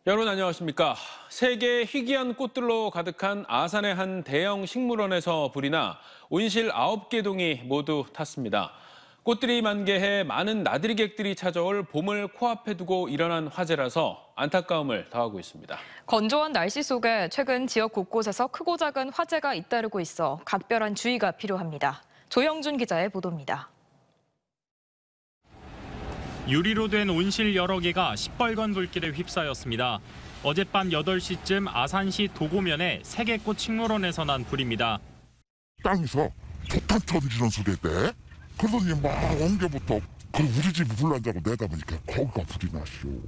여러분 안녕하십니까? 세계 희귀한 꽃들로 가득한 아산의 한 대형 식물원에서 불이 나 온실 9개 동이 모두 탔습니다. 꽃들이 만개해 많은 나들이객들이 찾아올 봄을 코앞에 두고 일어난 화재라서 안타까움을 더하고 있습니다. 건조한 날씨 속에 최근 지역 곳곳에서 크고 작은 화재가 잇따르고 있어 각별한 주의가 필요합니다. 조형준 기자의 보도입니다. 유리로 된 온실 여러 개가 시뻘건 불길에 휩싸였습니다. 어젯밤 8시쯤 아산시 도고면의 세계꽃 식물원에서 난 불입니다. 땅에서 폭탄 터지는 소리 했대. 그러더니 막 옮겨부터 우리 집이 불난다고 내다보니까 거기가 불이 났쇼.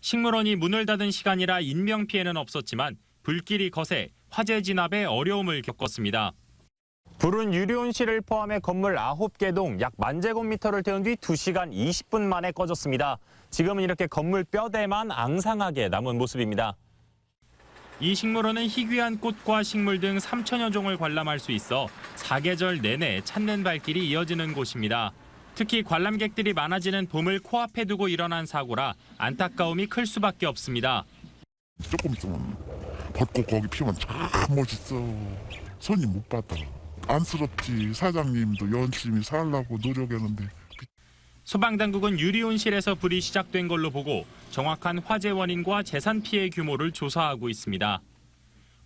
식물원이 문을 닫은 시간이라 인명피해는 없었지만 불길이 거세 화재 진압에 어려움을 겪었습니다. 불은 유리온실을 포함해 건물 9개 동 약 10,000제곱미터를 태운 뒤 2시간 20분 만에 꺼졌습니다. 지금은 이렇게 건물 뼈대만 앙상하게 남은 모습입니다. 이 식물원은 희귀한 꽃과 식물 등 3,000여 종을 관람할 수 있어 사계절 내내 찾는 발길이 이어지는 곳입니다. 특히 관람객들이 많아지는 봄을 코앞에 두고 일어난 사고라 안타까움이 클 수밖에 없습니다. 조금 있으면 벚꽃 거기 피면 참 멋있어. 손님 못 받아. 안쓰럽지. 사장님도 열심히 살려고 노력했는데. 소방당국은 유리온실에서 불이 시작된 걸로 보고 정확한 화재 원인과 재산 피해 규모를 조사하고 있습니다.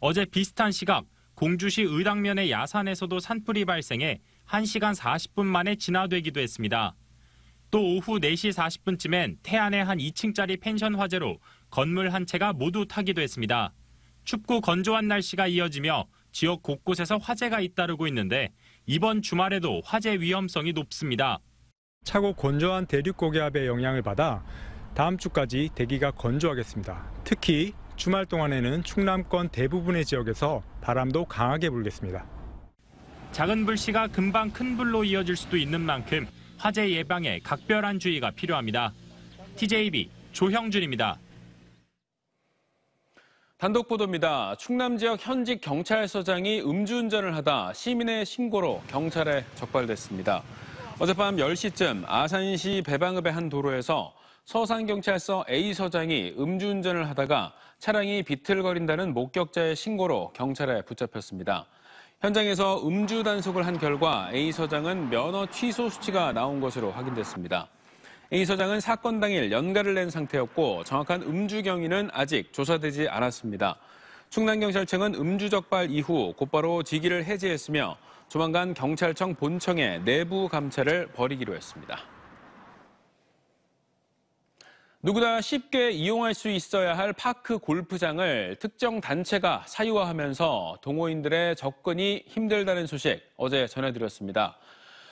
어제 비슷한 시각 공주시 의당면의 야산에서도 산불이 발생해 1시간 40분 만에 진화되기도 했습니다. 또 오후 4시 40분쯤엔 태안의 한 2층짜리 펜션 화재로 건물 한 채가 모두 타기도 했습니다. 춥고 건조한 날씨가 이어지며 지역 곳곳에서 화재가 잇따르고 있는데 이번 주말에도 화재 위험성이 높습니다. 차고 건조한 대륙고기압의 영향을 받아 다음 주까지 대기가 건조하겠습니다. 특히 주말 동안에는 충남권 대부분의 지역에서 바람도 강하게 불겠습니다. 작은 불씨가 금방 큰 불로 이어질 수도 있는 만큼 화재 예방에 각별한 주의가 필요합니다. TJB 조형준입니다. 단독 보도입니다. 충남 지역 현직 경찰서장이 음주운전을 하다 시민의 신고로 경찰에 적발됐습니다. 어젯밤 10시쯤 아산시 배방읍의 한 도로에서 서산경찰서 A서장이 음주운전을 하다가 차량이 비틀거린다는 목격자의 신고로 경찰에 붙잡혔습니다. 현장에서 음주 단속을 한 결과 A서장은 면허 취소 수치가 나온 것으로 확인됐습니다. A서장은 사건 당일 연가를 낸 상태였고 정확한 음주 경위는 아직 조사되지 않았습니다. 충남경찰청은 음주 적발 이후 곧바로 직위를 해제했으며 조만간 경찰청 본청에 내부 감찰을 벌이기로 했습니다. 누구나 쉽게 이용할 수 있어야 할 파크 골프장을 특정 단체가 사유화하면서 동호인들의 접근이 힘들다는 소식 어제 전해드렸습니다.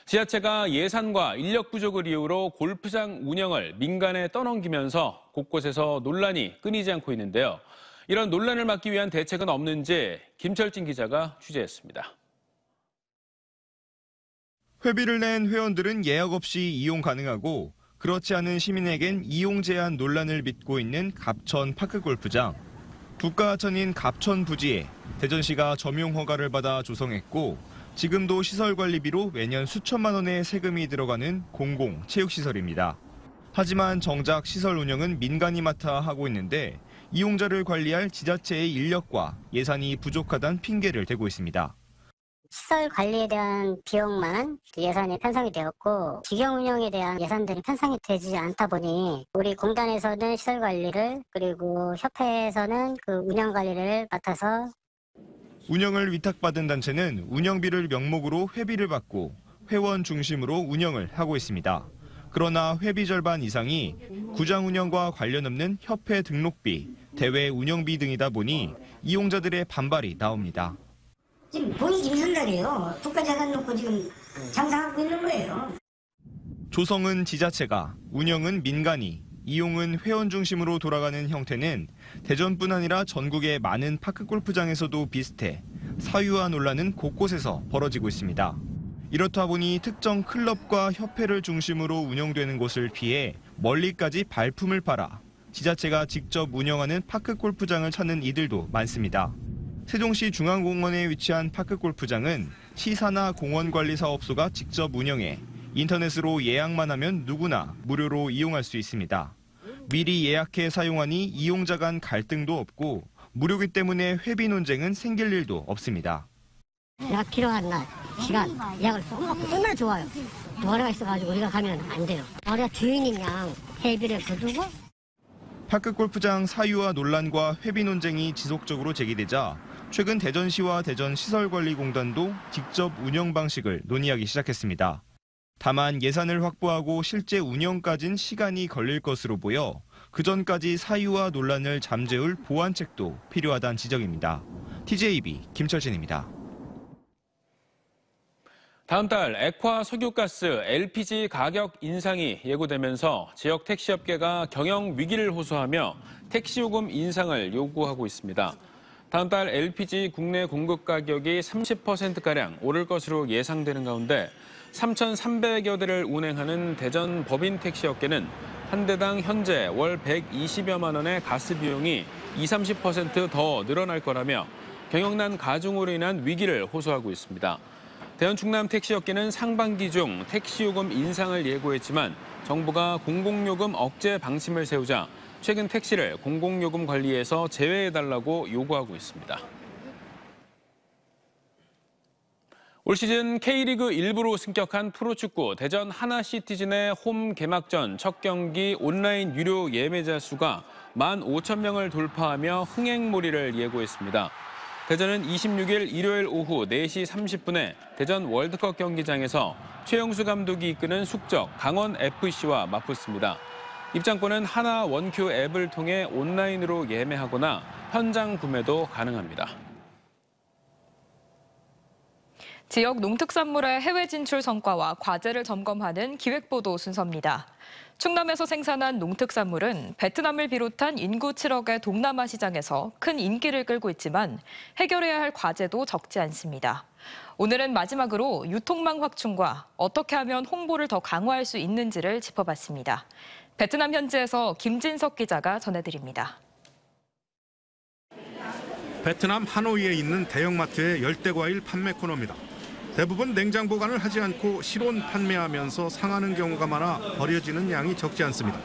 지자체가 예산과 인력 부족을 이유로 골프장 운영을 민간에 떠넘기면서 곳곳에서 논란이 끊이지 않고 있는데요. 이런 논란을 막기 위한 대책은 없는지 김철진 기자가 취재했습니다. 회비를 낸 회원들은 예약 없이 이용 가능하고 그렇지 않은 시민에겐 이용 제한 논란을 빚고 있는 갑천 파크골프장. 국가하천인 갑천 부지에 대전시가 점용 허가를 받아 조성했고 지금도 시설 관리비로 매년 수천만 원의 세금이 들어가는 공공 체육시설입니다. 하지만 정작 시설 운영은 민간이 맡아 하고 있는데 이용자를 관리할 지자체의 인력과 예산이 부족하다는 핑계를 대고 있습니다. 시설 관리에 대한 비용만 예산이 편성이 되었고 직영 운영에 대한 예산들이 편성이 되지 않다 보니 우리 공단에서는 시설 관리를 그리고 협회에서는 그 운영 관리를 맡아서 운영을 위탁받은 단체는 운영비를 명목으로 회비를 받고 회원 중심으로 운영을 하고 있습니다. 그러나 회비 절반 이상이 구장 운영과 관련 없는 협회 등록비, 대회 운영비 등이다 보니 이용자들의 반발이 나옵니다. 지금 보이기 힘든 날이에요. 국가재산 놓고 지금 장사하고 있는 거예요. 조성은 지자체가, 운영은 민간이, 이용은 회원 중심으로 돌아가는 형태는 대전뿐 아니라 전국의 많은 파크 골프장에서도 비슷해 사유화 논란은 곳곳에서 벌어지고 있습니다. 이렇다 보니 특정 클럽과 협회를 중심으로 운영되는 곳을 피해 멀리까지 발품을 팔아 지자체가 직접 운영하는 파크 골프장을 찾는 이들도 많습니다. 세종시 중앙공원에 위치한 파크 골프장은 시사나 공원관리사업소가 직접 운영해 인터넷으로 예약만 하면 누구나 무료로 이용할 수 있습니다. 미리 예약해 사용하니 이용자 간 갈등도 없고 무료기 때문에 회비 논쟁은 생길 일도 없습니다. 내가 필요한 날, 시간 예약을 얼마나 좋아요. 거래가 있어가지고 우리가 가면 안 돼요. 거래가 주인인 양 회비를 거두고. 파크 골프장 사유화 논란과 회비 논쟁이 지속적으로 제기되자 최근 대전시와 대전시설관리공단도 직접 운영 방식을 논의하기 시작했습니다. 다만 예산을 확보하고 실제 운영까진 시간이 걸릴 것으로 보여 그 전까지 사유화 논란을 잠재울 보완책도 필요하다는 지적입니다. TJB 김철진입니다. 다음 달 액화 석유가스 LPG 가격 인상이 예고되면서 지역 택시업계가 경영 위기를 호소하며 택시요금 인상을 요구하고 있습니다. 다음 달 LPG 국내 공급 가격이 30%가량 오를 것으로 예상되는 가운데 3,300여 대를 운행하는 대전 법인 택시업계는 한 대당 현재 월 120여만 원의 가스 비용이 20-30% 더 늘어날 거라며 경영난 가중으로 인한 위기를 호소하고 있습니다. 대전 충남 택시업계는 상반기 중 택시요금 인상을 예고했지만 정부가 공공요금 억제 방침을 세우자 최근 택시를 공공요금 관리에서 제외해달라고 요구하고 있습니다. 올 시즌 K리그 1부로 승격한 프로축구 대전 하나시티즌의 홈 개막전 첫 경기 온라인 유료 예매자 수가 15,000명을 돌파하며 흥행몰이를 예고했습니다. 대전은 26일 일요일 오후 4시 30분에 대전 월드컵 경기장에서 최영수 감독이 이끄는 숙적 강원FC와 맞붙습니다. 입장권은 하나 원큐 앱을 통해 온라인으로 예매하거나 현장 구매도 가능합니다. 지역 농특산물의 해외 진출 성과와 과제를 점검하는 기획보도 순서입니다. 충남에서 생산한 농특산물은 베트남을 비롯한 인구 7억의 동남아 시장에서 큰 인기를 끌고 있지만 해결해야 할 과제도 적지 않습니다. 오늘은 마지막으로 유통망 확충과 어떻게 하면 홍보를 더 강화할 수 있는지를 짚어봤습니다. 베트남 현지에서 김진석 기자가 전해드립니다. 베트남 하노이에 있는 대형마트의 열대과일 판매 코너입니다. 대부분 냉장 보관을 하지 않고 실온 판매하면서 상하는 경우가 많아 버려지는 양이 적지 않습니다.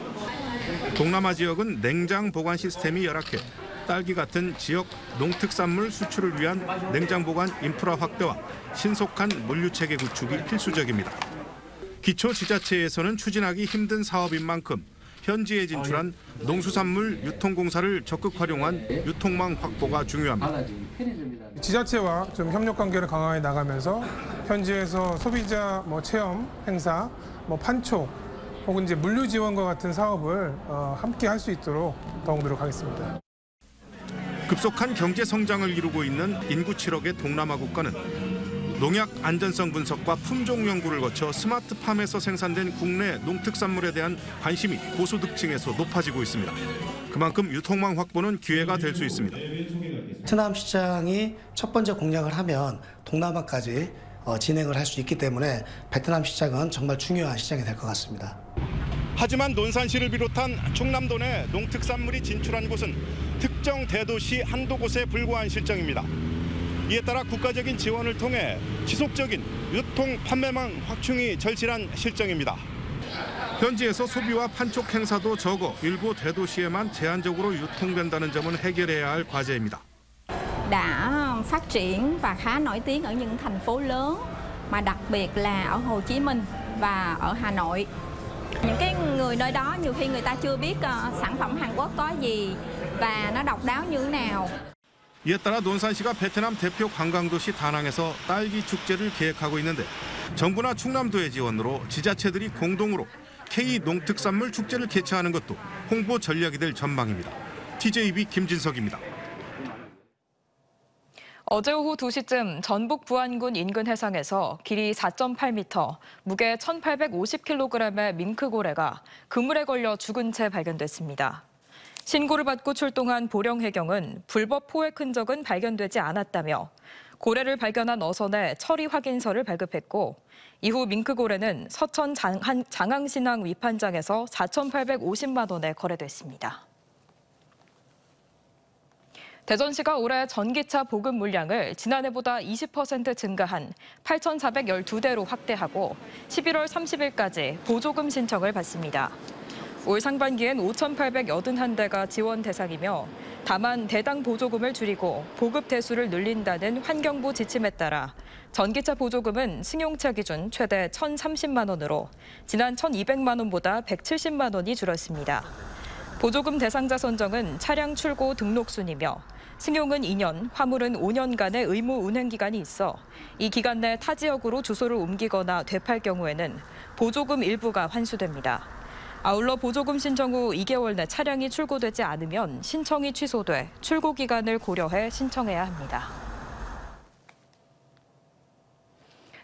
동남아 지역은 냉장 보관 시스템이 열악해 딸기 같은 지역 농특산물 수출을 위한 냉장 보관 인프라 확대와 신속한 물류체계 구축이 필수적입니다. 기초지자체에서는 추진하기 힘든 사업인 만큼 현지에 진출한 농수산물 유통공사를 적극 활용한 유통망 확보가 중요합니다. 지자체와 좀 협력 관계를 강화해 나가면서 현지에서 소비자 체험 행사, 판촉 혹은 이제 물류 지원과 같은 사업을 함께 할 수 있도록 더욱 노력하겠습니다. 급속한 경제 성장을 이루고 있는 인구 7억의 동남아 국가는 농약 안전성 분석과 품종 연구를 거쳐 스마트팜에서 생산된 국내 농특산물에 대한 관심이 고소득층에서 높아지고 있습니다. 그만큼 유통망 확보는 기회가 될 수 있습니다. 베트남 시장이 첫 번째 공략을 하면 동남아까지 진행을 할 수 있기 때문에 베트남 시장은 정말 중요한 시장이 될 것 같습니다. 하지만 논산시를 비롯한 충남도 내 농특산물이 진출한 곳은 특정 대도시 한두 곳에 불과한 실정입니다. 이에 따라 국가적인 지원을 통해 지속적인 유통 판매망 확충이 절실한 실정입니다. 현지에서 소비와 판촉 행사도 적어 일부 대도시에만 제한적으로 유통된다는 점은 해결해야 할 과제입니다. đã phát triển và khá nổi tiếng ở những thành phố lớn mà đặc biệt là ở Hồ Chí Minh và ở Hà Nội. Những cái người nơi đó nhiều khi người ta chưa biết sản phẩm Hàn Quốc có gì và nó độc đáo như thế nào. 이에 따라 논산시가 베트남 대표 관광도시 다낭에서 딸기 축제를 계획하고 있는데 정부나 충남도의 지원으로 지자체들이 공동으로 K 농특산물 축제를 개최하는 것도 홍보 전략이 될 전망입니다. TJB 김진석입니다. 어제 오후 2시쯤 전북 부안군 인근 해상에서 길이 4.8m, 무게 1,850kg의 밍크고래가 그물에 걸려 죽은 채 발견됐습니다. 신고를 받고 출동한 보령해경은 불법 포획 흔적은 발견되지 않았다며 고래를 발견한 어선에 처리 확인서를 발급했고 이후 밍크고래는 서천 장항신항 위판장에서 4,850만 원에 거래됐습니다. 대전시가 올해 전기차 보급 물량을 지난해보다 20% 증가한 8,412대로 확대하고 11월 30일까지 보조금 신청을 받습니다. 올 상반기엔 5,881대가 지원 대상이며 다만 대당 보조금을 줄이고 보급 대수를 늘린다는 환경부 지침에 따라 전기차 보조금은 승용차 기준 최대 1,030만 원으로 지난 1,200만 원보다 170만 원이 줄었습니다. 보조금 대상자 선정은 차량 출고 등록 순이며 승용은 2년, 화물은 5년간의 의무 운행 기간이 있어 이 기간 내 타 지역으로 주소를 옮기거나 되팔 경우에는 보조금 일부가 환수됩니다. 아울러 보조금 신청 후 2개월 내 차량이 출고되지 않으면 신청이 취소돼 출고 기간을 고려해 신청해야 합니다.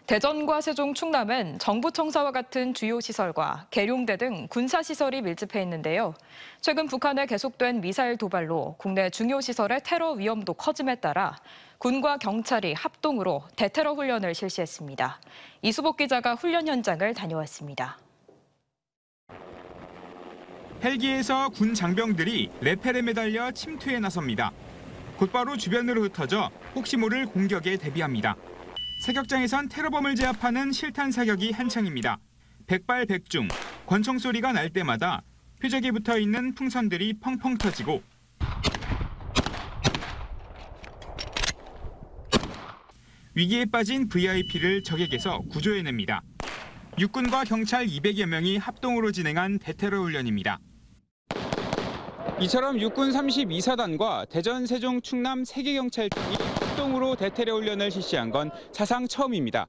대전과 세종, 충남은 정부 청사와 같은 주요 시설과 계룡대 등 군사 시설이 밀집해 있는데요. 최근 북한의 계속된 미사일 도발로 국내 중요 시설의 테러 위험도 커짐에 따라 군과 경찰이 합동으로 대테러 훈련을 실시했습니다. 이수복 기자가 훈련 현장을 다녀왔습니다. 헬기에서 군 장병들이 레펠에 매달려 침투에 나섭니다. 곧바로 주변으로 흩어져 혹시 모를 공격에 대비합니다. 사격장에선 테러범을 제압하는 실탄 사격이 한창입니다. 백발백중, 권총 소리가 날 때마다 표적에 붙어 있는 풍선들이 펑펑 터지고 위기에 빠진 VIP를 적에게서 구조해냅니다. 육군과 경찰 200여 명이 합동으로 진행한 대테러 훈련입니다. 이처럼 육군 32사단과 대전, 세종, 충남 3개 경찰청이 합동으로 대테러 훈련을 실시한 건 사상 처음입니다.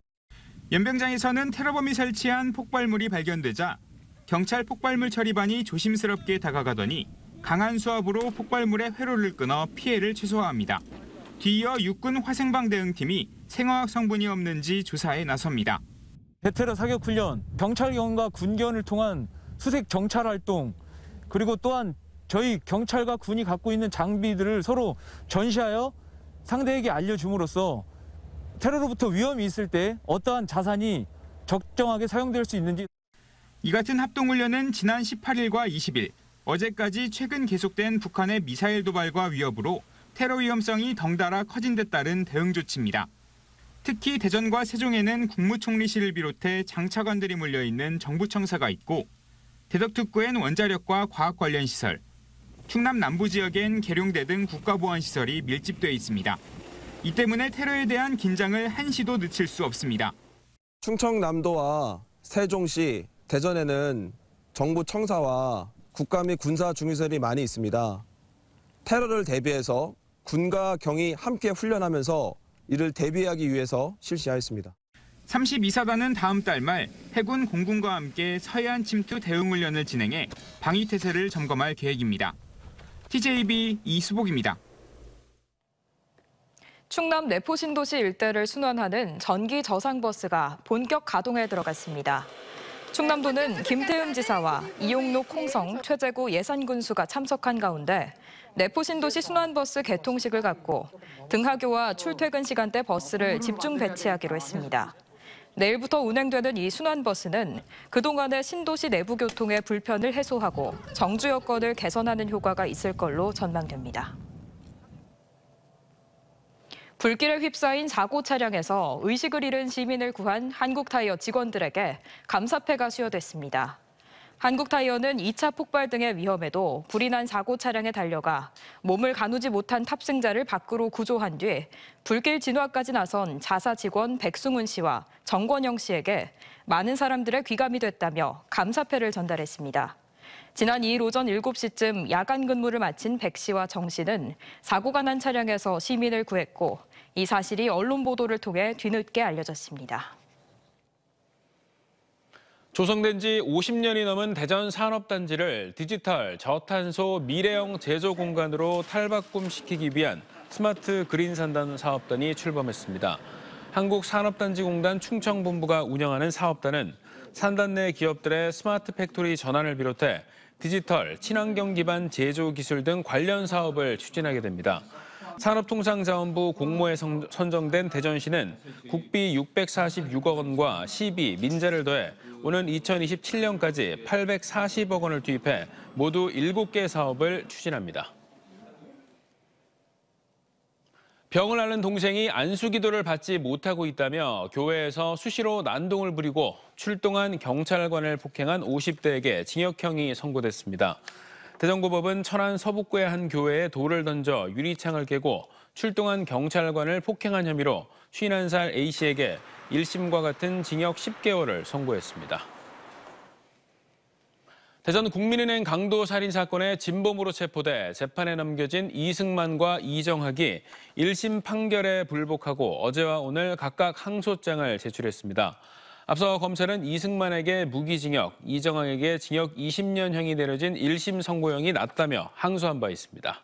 연병장에서는 테러범이 설치한 폭발물이 발견되자 경찰 폭발물 처리반이 조심스럽게 다가가더니 강한 수압으로 폭발물의 회로를 끊어 피해를 최소화합니다. 뒤이어 육군 화생방 대응팀이 생화학 성분이 없는지 조사에 나섭니다. 대테러 사격 훈련, 경찰견과 군견을 통한 수색 정찰 활동, 그리고 또한 저희 경찰과 군이 갖고 있는 장비들을 서로 전시하여 상대에게 알려줌으로써 테러로부터 위험이 있을 때 어떠한 자산이 적정하게 사용될 수 있는지. 이 같은 합동훈련은 지난 18일과 20일, 어제까지 최근 계속된 북한의 미사일 도발과 위협으로 테러 위험성이 덩달아 커진 데 따른 대응 조치입니다. 특히 대전과 세종에는 국무총리실을 비롯해 장차관들이 몰려있는 정부청사가 있고 대덕특구엔 원자력과 과학 관련 시설, 충남 남부 지역엔 계룡대 등 국가보안시설이 밀집돼 있습니다. 이 때문에 테러에 대한 긴장을 한시도 늦출 수 없습니다. 충청남도와 세종시, 대전에는 정부 청사와 국가 및 군사 중위설이 많이 있습니다. 테러를 대비해서 군과 경이 함께 훈련하면서 이를 대비하기 위해서 실시하였습니다. 32사단은 다음 달 말 해군 공군과 함께 서해안 침투 대응 훈련을 진행해 방위 태세를 점검할 계획입니다. TJB 이수복입니다. 충남 내포 신도시 일대를 순환하는 전기 저상버스가 본격 가동에 들어갔습니다. 충남도는 김태흠 지사와 이용록, 홍성, 최재구 예산군수가 참석한 가운데 내포 신도시 순환버스 개통식을 갖고 등하교와 출퇴근 시간대 버스를 집중 배치하기로 했습니다. 내일부터 운행되는 이 순환버스는 그동안의 신도시 내부 교통의 불편을 해소하고 정주 여건을 개선하는 효과가 있을 걸로 전망됩니다. 불길에 휩싸인 사고 차량에서 의식을 잃은 시민을 구한 한국타이어 직원들에게 감사패가 수여됐습니다. 한국타이어는 2차 폭발 등의 위험에도 불이 난 사고 차량에 달려가 몸을 가누지 못한 탑승자를 밖으로 구조한 뒤 불길 진화까지 나선 자사 직원 백승훈 씨와 정권영 씨에게 많은 사람들의 귀감이 됐다며 감사패를 전달했습니다. 지난 2일 오전 7시쯤 야간 근무를 마친 백 씨와 정 씨는 사고가 난 차량에서 시민을 구했고 이 사실이 언론 보도를 통해 뒤늦게 알려졌습니다. 조성된 지 50년이 넘은 대전 산업단지를 디지털 저탄소 미래형 제조 공간으로 탈바꿈시키기 위한 스마트 그린 산단 사업단이 출범했습니다. 한국산업단지공단 충청본부가 운영하는 사업단은 산단 내 기업들의 스마트 팩토리 전환을 비롯해 디지털, 친환경 기반 제조 기술 등 관련 사업을 추진하게 됩니다. 산업통상자원부 공모에 선정된 대전시는 국비 646억 원과 시비, 민재를 더해 오는 2027년까지 840억 원을 투입해 모두 7개 사업을 추진합니다. 병을 앓는 동생이 안수기도를 받지 못하고 있다며 교회에서 수시로 난동을 부리고 출동한 경찰관을 폭행한 50대에게 징역형이 선고됐습니다. 대전고법은 천안 서북구의 한 교회에 돌을 던져 유리창을 깨고 출동한 경찰관을 폭행한 혐의로 51살 A씨에게 1심과 같은 징역 10개월을 선고했습니다. 대전 국민은행 강도 살인 사건의 진범으로 체포돼 재판에 넘겨진 이승만과 이정학이 1심 판결에 불복하고 어제와 오늘 각각 항소장을 제출했습니다. 앞서 검찰은 이승만에게 무기징역, 이정학에게 징역 20년형이 내려진 1심 선고형이 낮다며 항소한 바 있습니다.